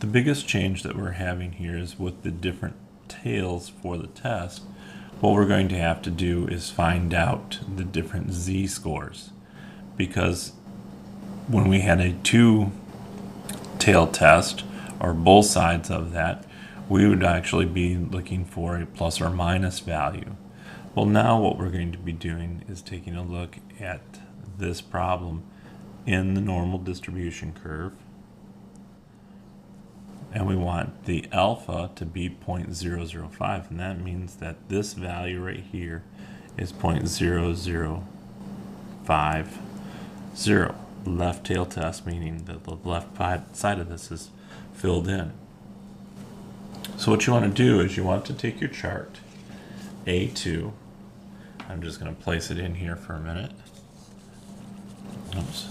The biggest change that we're having here is with the different tails for the test, what we're going to have to do is find out the different z-scores, because when we had a two-tail test, or both sides of that, we would actually be looking for a plus or minus value. Well, now what we're going to be doing is taking a look at this problem in the normal distribution curve, and we want the alpha to be 0.005, and that means that this value right here is 0.0050. Left tail test, meaning that the left side of this is filled in. So what you want to do is you want to take your chart A2. I'm just going to place it in here for a minute. Oops.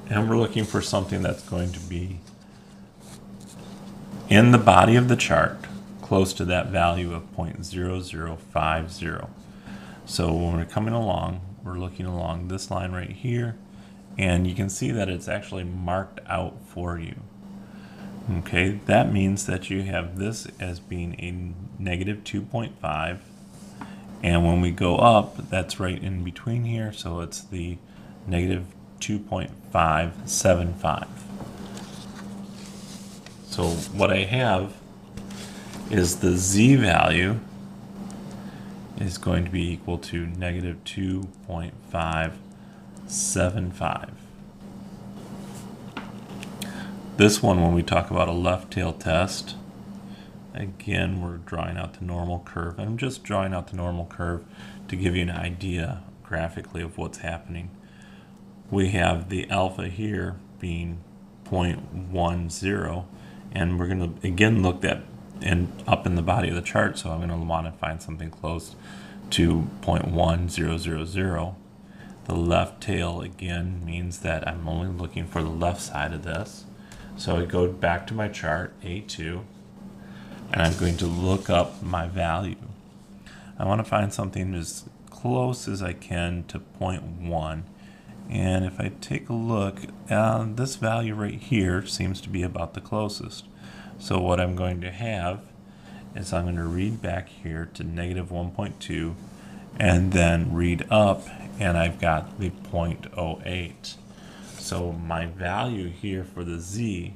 And we're looking for something that's going to be in the body of the chart, close to that value of 0.0050. So when we're coming along, we're looking along this line right here, and you can see that it's actually marked out for you. Okay, that means that you have this as being a negative 2.5, and when we go up, that's right in between here, so it's the negative 2.575. So what I have is the z value is going to be equal to negative 2.575. This one, when we talk about a left tail test, again, we're drawing out the normal curve. I'm just drawing out the normal curve to give you an idea graphically of what's happening. We have the alpha here being 0.10, and we're going to again look at and up in the body of the chart, so I'm going to want to find something close to 0.1000. The left tail again means that I'm only looking for the left side of this. So I go back to my chart A2, and I'm going to look up my value. I want to find something as close as I can to 0.1. And if I take a look, this value right here seems to be about the closest. So what I'm going to have is I'm going to read back here to negative 1.2 and then read up, and I've got the 0.08. So my value here for the z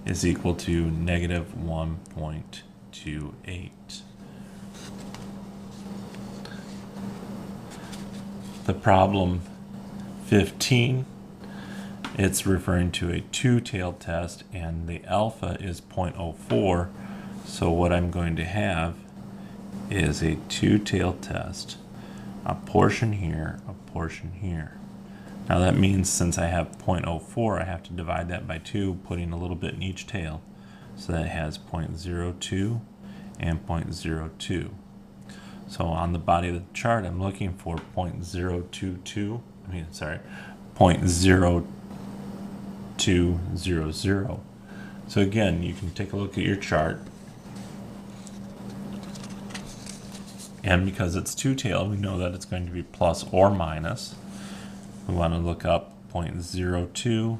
is equal to negative 1.28. The problem 15, it's referring to a two-tailed test, and the alpha is 0.04. So what I'm going to have is a two-tailed test, a portion here, a portion here. Now that means since I have 0.04, I have to divide that by 2, putting a little bit in each tail. So that has 0.02 and 0.02. So on the body of the chart, I'm looking for 0.0200. So again, you can take a look at your chart. And because it's two-tailed, we know that it's going to be plus or minus. We want to look up 0.02.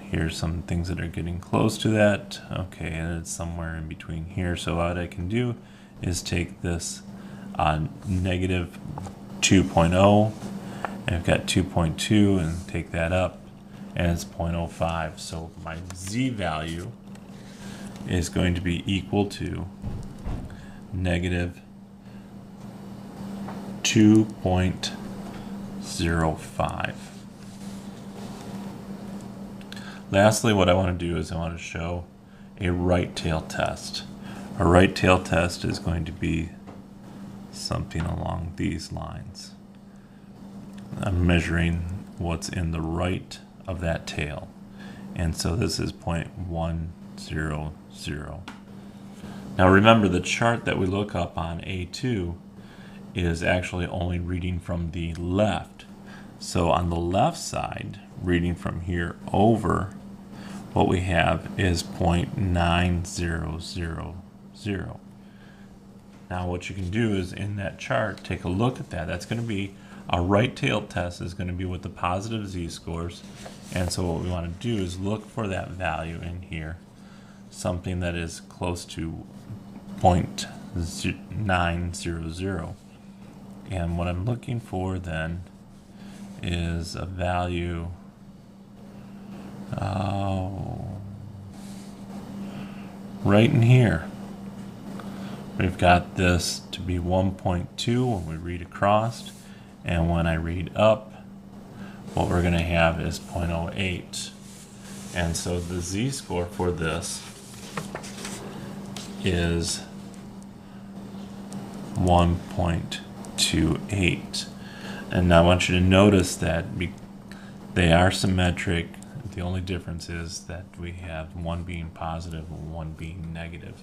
Here's some things that are getting close to that. Okay, and it's somewhere in between here. So what I can do is take this negative 2.0, and I've got 2.2, and take that up, and it's 0.05. So my z value is going to be equal to negative 2.05. Lastly, what I want to do is I want to show a right tail test. A right tail test is going to be something along these lines. I'm measuring what's in the right of that tail, and so this is 0.100. Now remember, the chart that we look up on A2 is actually only reading from the left. So on the left side, reading from here over, what we have is 0.9000. Now what you can do is in that chart, take a look at that. That's going to be our right tail test is going to be with the positive z-scores. And so what we want to do is look for that value in here, something that is close to 0.900. And what I'm looking for then is a value right in here. We've got this to be 1.2 when we read across, and when I read up, what we're going to have is 0.08. And so the z-score for this is 1.28. And now I want you to notice that they are symmetric. The only difference is that we have one being positive and one being negative.